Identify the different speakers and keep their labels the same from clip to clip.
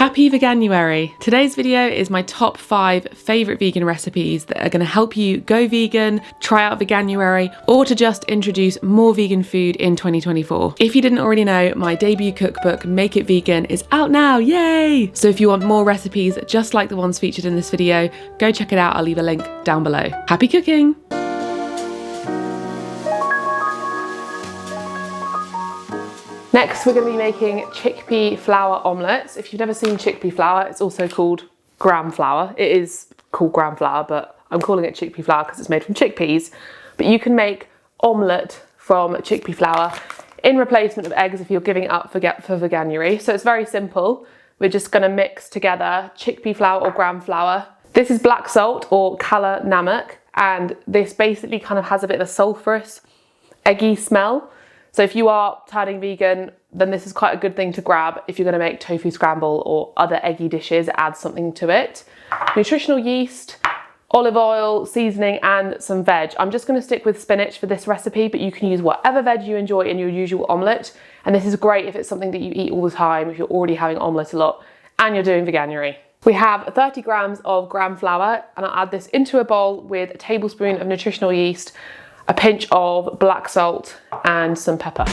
Speaker 1: Happy Veganuary! Today's video is my top 5 favourite vegan recipes that are going to help you go vegan, try out Veganuary, or to just introduce more vegan food in 2024. If you didn't already know, my debut cookbook, Make It Vegan, is out now, yay! So if you want more recipes just like the ones featured in this video, go check it out, I'll leave a link down below. Happy cooking! Next, we're going to be making chickpea flour omelettes. If you've never seen chickpea flour, it's also called gram flour. It is called gram flour, but I'm calling it chickpea flour because it's made from chickpeas. But you can make omelette from chickpea flour in replacement of eggs if you're giving it up for Veganuary. So it's very simple. We're just going to mix together chickpea flour or gram flour. This is black salt or kala namak, and this basically kind of has a bit of a sulphurous, eggy smell. So if you are turning vegan, then this is quite a good thing to grab if you're going to make tofu scramble or other eggy dishes. Add something to it. Nutritional yeast, olive oil, seasoning, and some veg. I'm just going to stick with spinach for this recipe, but you can use whatever veg you enjoy in your usual omelette. And this is great if it's something that you eat all the time, if you're already having omelette a lot and you're doing Veganuary. We have 30 grams of gram flour, and I'll add this into a bowl with a tablespoon of nutritional yeast, a pinch of black salt, and some pepper.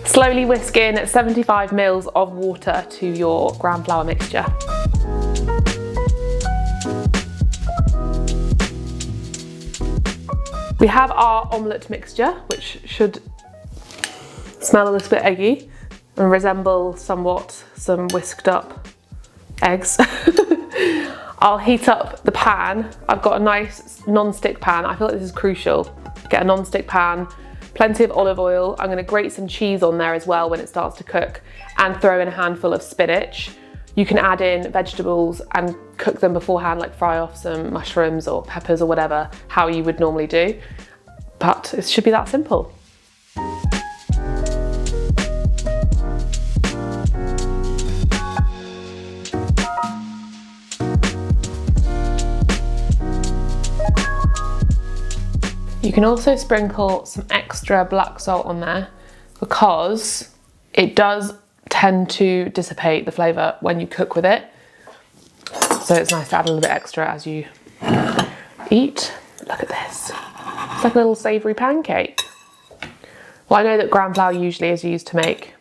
Speaker 1: Slowly whisk in 75 ml of water to your gram flour mixture. We have our omelette mixture, which should smell a little bit eggy and resemble somewhat some whisked up eggs. I'll heat up the pan. I've got a nice non-stick pan. I feel like this is crucial. Get a non-stick pan, plenty of olive oil. I'm going to grate some cheese on there as well when it starts to cook, and throw in a handful of spinach. You can add in vegetables and cook them beforehand, like fry off some mushrooms or peppers or whatever, how you would normally do. But it should be that simple. You can also sprinkle some extra black salt on there because it does tend to dissipate the flavour when you cook with it. So it's nice to add a little bit extra as you eat. Look at this. It's like a little savoury pancake. Well, I know that gram flour usually is used to make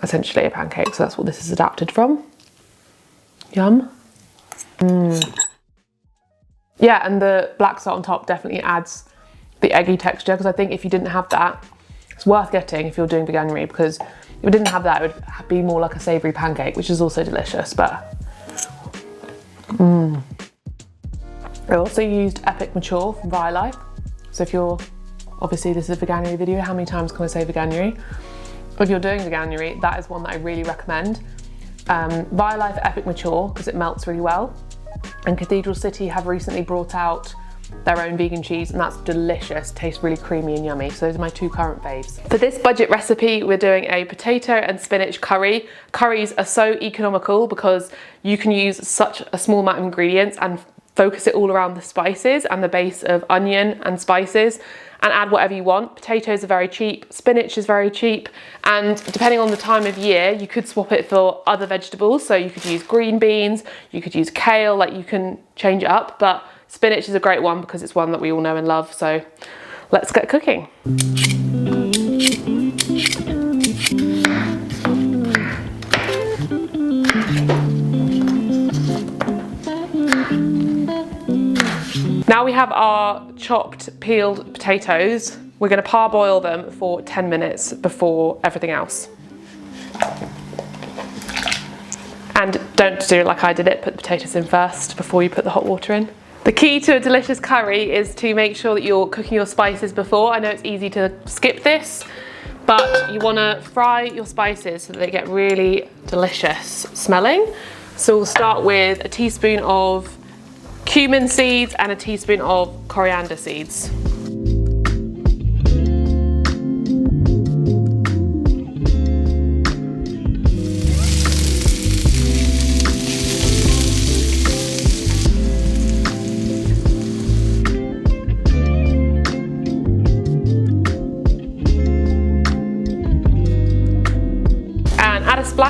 Speaker 1: essentially a pancake, so that's what this is adapted from. Yum. Yeah, and the black salt on top definitely adds the eggy texture, because I think if you didn't have that, it's worth getting if you're doing Veganuary, because if it didn't have that, it would be more like a savoury pancake, which is also delicious, but I also used Epic Mature from Violife. So if you're, obviously this is a Veganuary video, how many times can I say Veganuary? If you're doing Veganuary, that is one that I really recommend. Violife Epic Mature, because it melts really well. And Cathedral City have recently brought out their own vegan cheese, and that's delicious. Tastes really creamy and yummy. So those are my two current faves. For this budget recipe, we're doing a potato and spinach curry. Curries are so economical because you can use such a small amount of ingredients and focus it all around the spices and the base of onion and spices, and add whatever you want. Potatoes are very cheap, spinach is very cheap, and depending on the time of year, you could swap it for other vegetables. So you could use green beans, you could use kale, like you can change it up, but spinach is a great one because it's one that we all know and love. So let's get cooking. Now we have our chopped, peeled potatoes. We're going to parboil them for 10 minutes before everything else. And don't do it like I did it, put the potatoes in first before you put the hot water in. The key to a delicious curry is to make sure that you're cooking your spices before. I know it's easy to skip this, but you want to fry your spices so that they get really delicious smelling. So we'll start with a teaspoon of cumin seeds and a teaspoon of coriander seeds.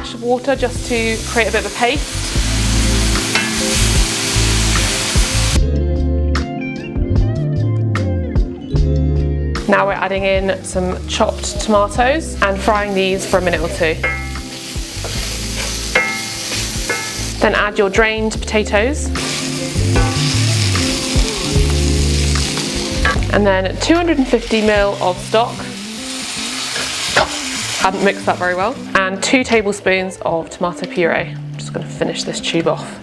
Speaker 1: splash of water just to create a bit of a paste. Now we're adding in some chopped tomatoes and frying these for a minute or two. Then add your drained potatoes. And then 250 ml of stock. Hadn't mixed that very well. And 2 tablespoons of tomato puree. I'm just going to finish this tube off.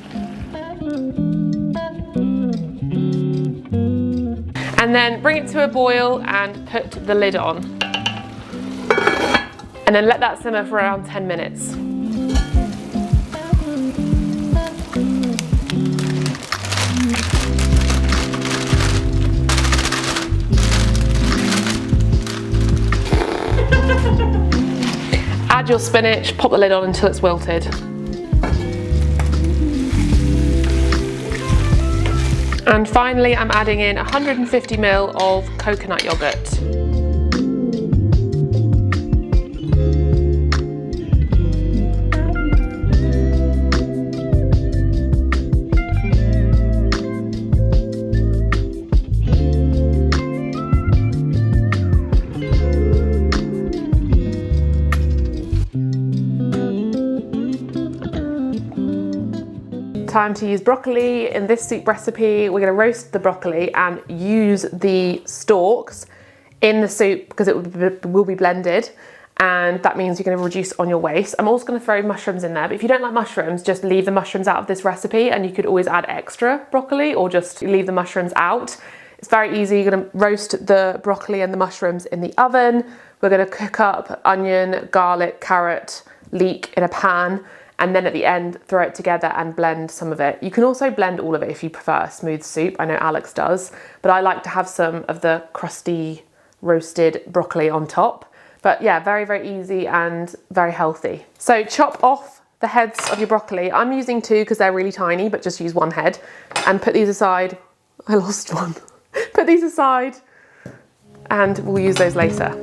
Speaker 1: And then bring it to a boil and put the lid on. And then let that simmer for around 10 minutes. Add your spinach, pop the lid on until it's wilted. And finally, I'm adding in 150 ml of coconut yogurt. Time to use broccoli. In this soup recipe, we're going to roast the broccoli and use the stalks in the soup because it will be blended, and that means you're going to reduce on your waste. I'm also going to throw mushrooms in there, but if you don't like mushrooms, just leave the mushrooms out of this recipe, and you could always add extra broccoli or just leave the mushrooms out. It's very easy. You're going to roast the broccoli and the mushrooms in the oven. We're going to cook up onion, garlic, carrot, leek in a pan, and then at the end throw it together and blend some of it. You can also blend all of it if you prefer a smooth soup. I know Alex does, but I like to have some of the crusty roasted broccoli on top. But yeah, very, very easy and very healthy. So chop off the heads of your broccoli. I'm using 2 because they're really tiny, but just use 1 head, and put these aside. I lost one. Put these aside and we'll use those later.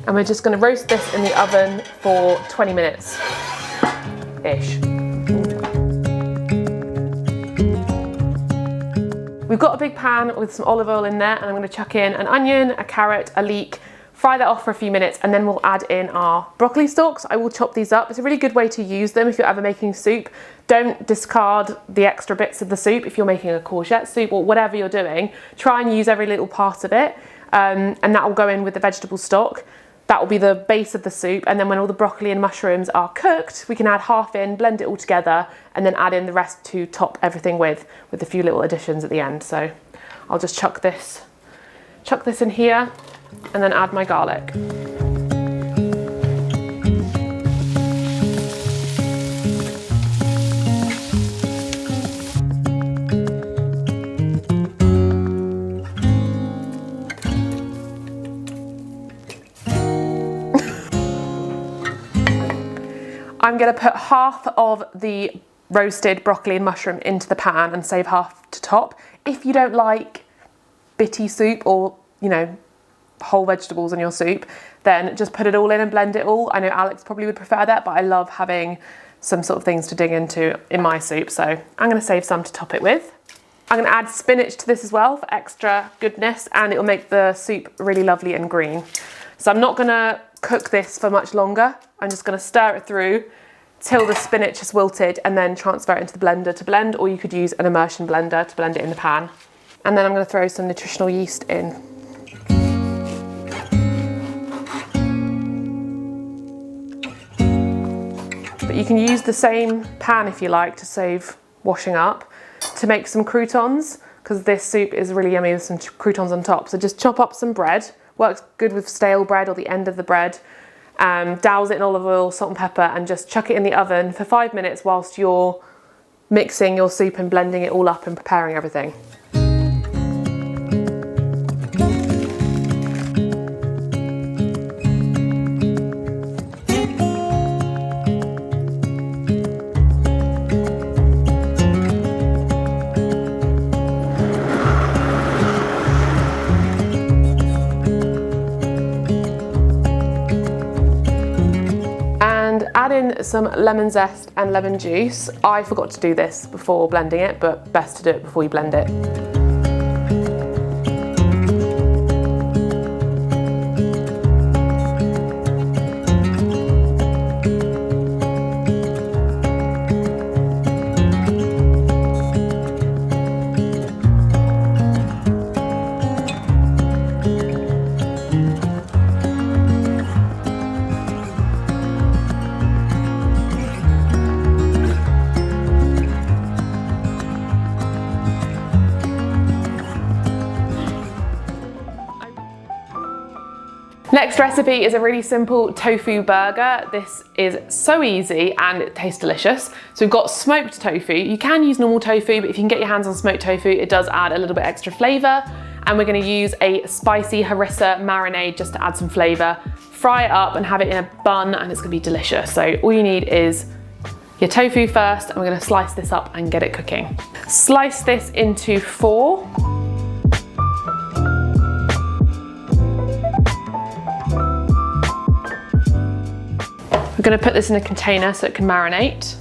Speaker 1: And we're just going to roast this in the oven for 20 minutes-ish. We've got a big pan with some olive oil in there, and I'm going to chuck in an onion, a carrot, a leek, fry that off for a few minutes, and then we'll add in our broccoli stalks. I will chop these up. It's a really good way to use them if you're ever making soup. Don't discard the extra bits of the soup if you're making a courgette soup or whatever you're doing. Try and use every little part of it, and that will go in with the vegetable stock. That will be the base of the soup, and then when all the broccoli and mushrooms are cooked, we can add half in, blend it all together, and then add in the rest to top everything with a few little additions at the end. So I'll just chuck this in here, and then add my garlic. I'm going to put half of the roasted broccoli and mushroom into the pan and save half to top. If you don't like bitty soup or, you know, whole vegetables in your soup, then just put it all in and blend it all. I know Alex probably would prefer that, but I love having some sort of things to dig into in my soup, so I'm going to save some to top it with. I'm going to add spinach to this as well for extra goodness, and it will make the soup really lovely and green. So I'm not going to cook this for much longer. I'm just going to stir it through till the spinach has wilted and then transfer it into the blender to blend, or you could use an immersion blender to blend it in the pan. And then I'm going to throw some nutritional yeast in. But you can use the same pan if you like to save washing up, to make some croutons, because this soup is really yummy with some croutons on top. So just chop up some bread. Works good with stale bread or the end of the bread. Douse it in olive oil, salt and pepper, and just chuck it in the oven for 5 minutes whilst you're mixing your soup and blending it all up and preparing everything. in some lemon zest and lemon juice. I forgot to do this before blending it, but best to do it before you blend it.
Speaker 2: Next recipe is a really simple tofu burger. This is so easy and it tastes delicious. So we've got smoked tofu. You can use normal tofu, but if you can get your hands on smoked tofu, it does add a little bit extra flavor. And we're gonna use a spicy harissa marinade just to add some flavor. Fry it up and have it in a bun and it's gonna be delicious. So all you need is your tofu first, and we're gonna slice this up and get it cooking. Slice this into 4. We're going to put this in a container so it can marinate.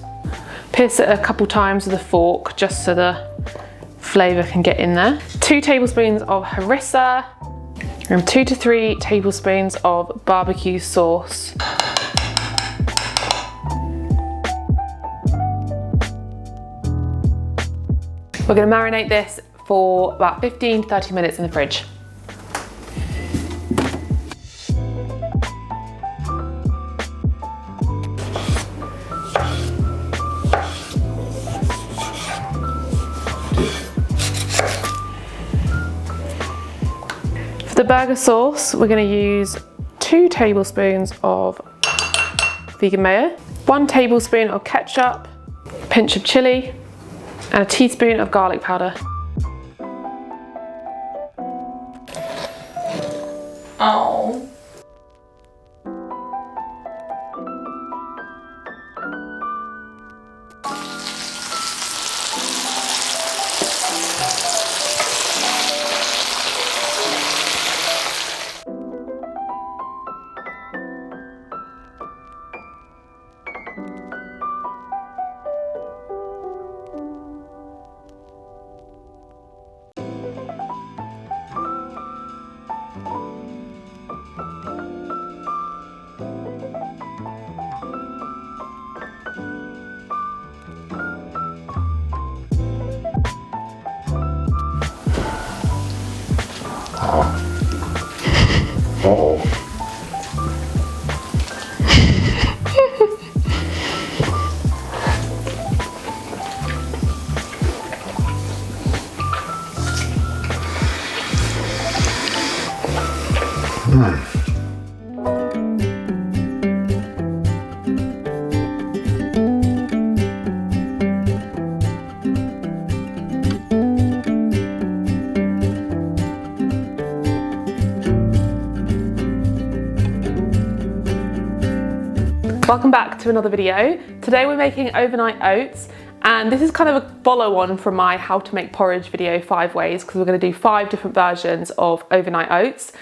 Speaker 2: Pierce it a couple times with a fork just so the flavour can get in there. 2 tablespoons of harissa and 2 to 3 tablespoons of barbecue sauce. We're going to marinate this for about 15 to 30 minutes in the fridge. For the burger sauce, we're going to use 2 tablespoons of vegan mayo, 1 tablespoon of ketchup, a pinch of chili, and a teaspoon of garlic powder.
Speaker 1: Oh.
Speaker 3: Uh-oh.
Speaker 1: Welcome back to another video. Today we're making overnight oats, and this is kind of a follow-on from my how to make porridge video 5 ways, because we're going to do 5 different versions of overnight oats.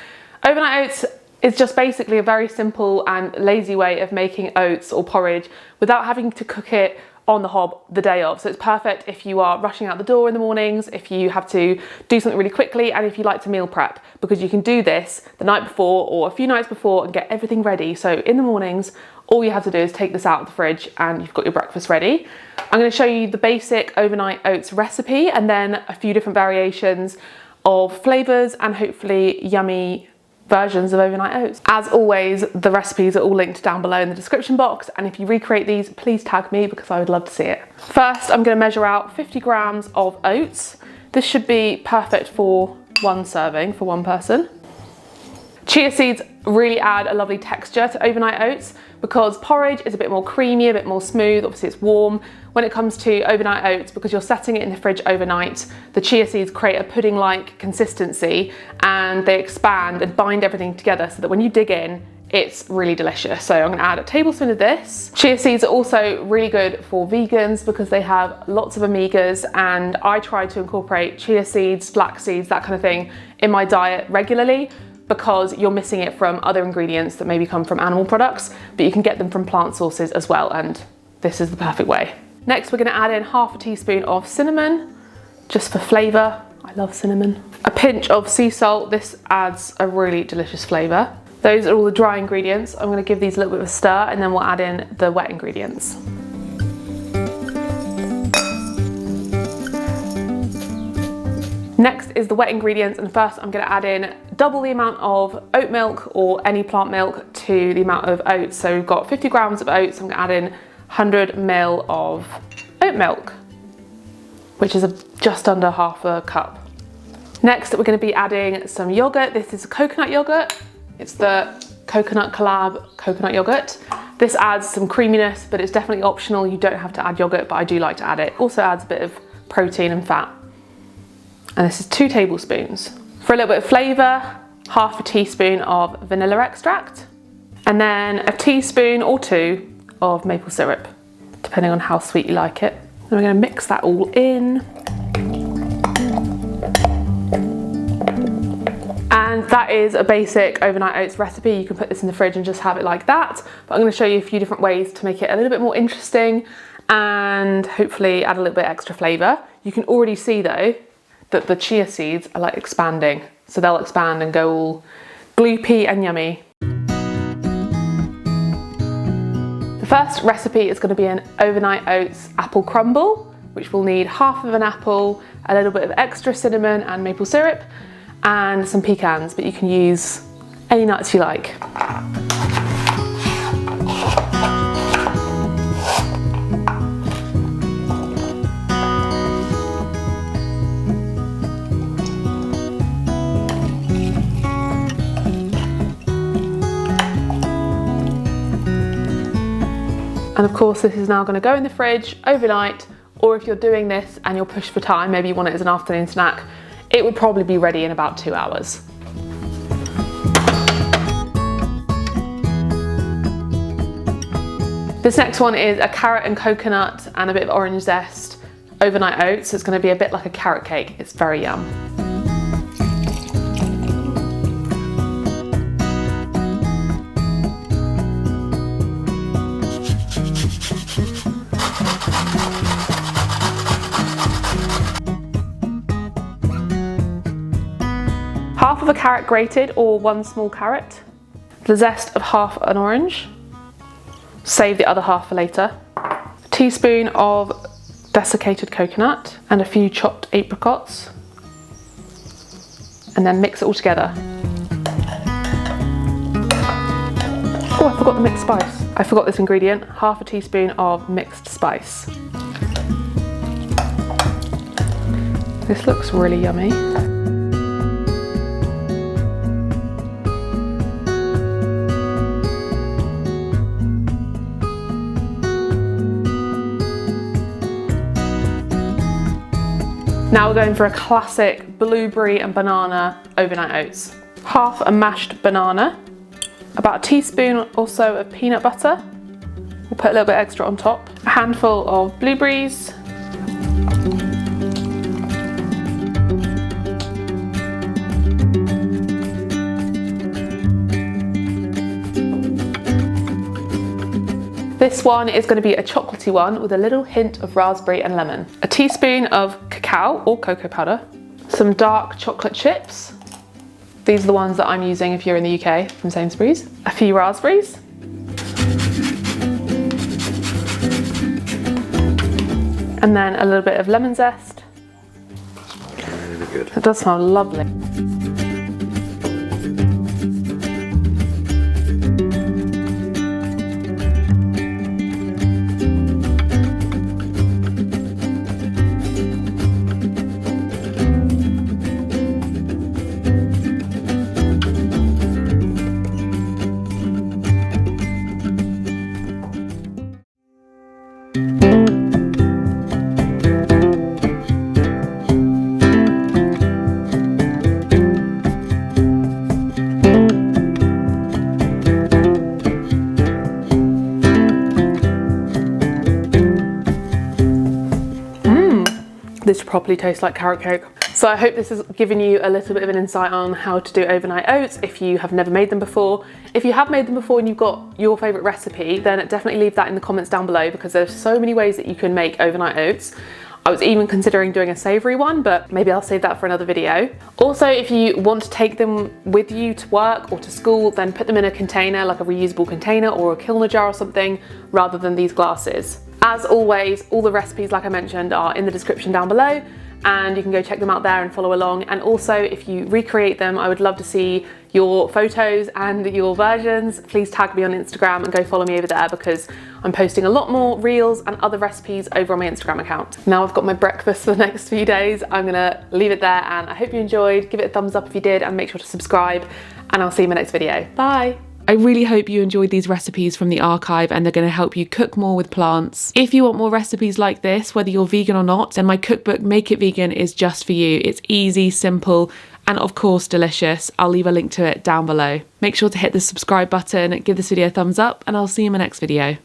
Speaker 1: Overnight oats is just basically a very simple and lazy way of making oats or porridge without having to cook it on the hob the day of. So it's perfect if you are rushing out the door in the mornings, if you have to do something really quickly, and if you like to meal prep, because you can do this the night before or a few nights before and get everything ready. So in the mornings, all you have to do is take this out of the fridge and you've got your breakfast ready. I'm going to show you the basic overnight oats recipe and then a few different variations of flavours and hopefully yummy versions of overnight oats. As always, the recipes are all linked down below in the description box, and if you recreate these, please tag me because I would love to see it. First, I'm going to measure out 50 grams of oats. This should be perfect for 1 serving for 1 person. Chia seeds really add a lovely texture to overnight oats because porridge is a bit more creamy, a bit more smooth, obviously it's warm. When it comes to overnight oats, because you're setting it in the fridge overnight, the chia seeds create a pudding-like consistency and they expand and bind everything together so that when you dig in, it's really delicious. So I'm going to add a tablespoon of this. Chia seeds are also really good for vegans because they have lots of omegas, and I try to incorporate chia seeds, flax seeds, that kind of thing in my diet regularly.
Speaker 2: because you're missing it from other ingredients that maybe come from animal products, but you can get them from plant sources as well, and this is the perfect way. Next, we're going to add in half a teaspoon of cinnamon, just for flavour. I love cinnamon. A pinch of sea salt. This adds a really delicious flavour. Those are all the dry ingredients. I'm going to give these a little bit of a stir, and then we'll add in the wet ingredients. Next is the wet ingredients, and first I'm going to add in double the amount of oat milk or any plant milk to the amount of oats. So we've got 50 grams of oats. I'm going to add in 100 ml of oat milk, which is just under half a cup. Next, we're going to be adding some yogurt. This is coconut yogurt. It's the Coconut Collab coconut yogurt. This adds some creaminess, but it's definitely optional. You don't have to add yogurt, but I do like to add it. Also adds a bit of protein and fat. And this is 2 tablespoons. For a little bit of flavour, half a teaspoon of vanilla extract, and then a teaspoon or 2 of maple syrup, depending on how sweet you like it. And we're going to mix that all in. And that is a basic overnight oats recipe. You can put this in the fridge and just have it like that. But I'm going to show you a few different ways to make it a little bit more interesting and hopefully add a little bit extra flavour. You can already see though that the chia seeds are like expanding. So they'll expand and go all gloopy and yummy. The first recipe is going to be an overnight oats apple crumble, which will need half of an apple, a little bit of extra cinnamon and maple syrup, and some pecans, but you can use any nuts you like. And of course, this is now going to go in the fridge overnight, or if you're doing this and you're pushed for time, maybe you want it as an afternoon snack, it would probably be ready in about 2 hours. This next one is a carrot and coconut and a bit of orange zest overnight oats. So it's going to be a bit like a carrot cake. It's very yum. Half of a carrot grated or 1 small carrot, the zest of half an orange, save the other half for later, a teaspoon of desiccated coconut and a few chopped apricots, and then mix it all together. Oh, I forgot the mixed spice. I forgot this ingredient, half a teaspoon of mixed spice. This looks really yummy. Now we're going for a classic blueberry and banana overnight oats. Half a mashed banana, about a teaspoon or so of peanut butter. We'll put a little bit extra on top. A handful of blueberries. This one is going to be a chocolatey one with a little hint of raspberry and lemon. A teaspoon of cacao or cocoa powder. Some dark chocolate chips. These are the ones that I'm using if you're in the UK from Sainsbury's. A few raspberries. And then a little bit of lemon zest.
Speaker 3: Really good.
Speaker 2: It does smell lovely. This properly tastes like carrot cake. So I hope this has given you a little bit of an insight on how to do overnight oats if you have never made them before. If you have made them before and you've got your favourite recipe, then definitely leave that in the comments down below, because there's so many ways that you can make overnight oats. I was even considering doing a savoury one, but maybe I'll save that for another video. Also, if you want to take them with you to work or to school, then put them in a container, like a reusable container or a Kilner jar or something, rather than these glasses. As always, all the recipes, like I mentioned, are in the description down below, and you can go check them out there and follow along. And also, if you recreate them, I would love to see your photos and your versions. Please tag me on Instagram and go follow me over there, because I'm posting a lot more reels and other recipes over on my Instagram account. Now I've got my breakfast for the next few days. I'm gonna leave it there, and I hope you enjoyed. Give it a thumbs up if you did, and make sure to subscribe, and I'll see you in my next video. Bye. I really hope you enjoyed these recipes from the archive, and they're going to help you cook more with plants. If you want more recipes like this, whether you're vegan or not, then my cookbook Make It Vegan is just for you. It's easy, simple, and of course delicious. I'll leave a link to it down below. Make sure to hit the subscribe button, give this video a thumbs up, and I'll see you in my next video.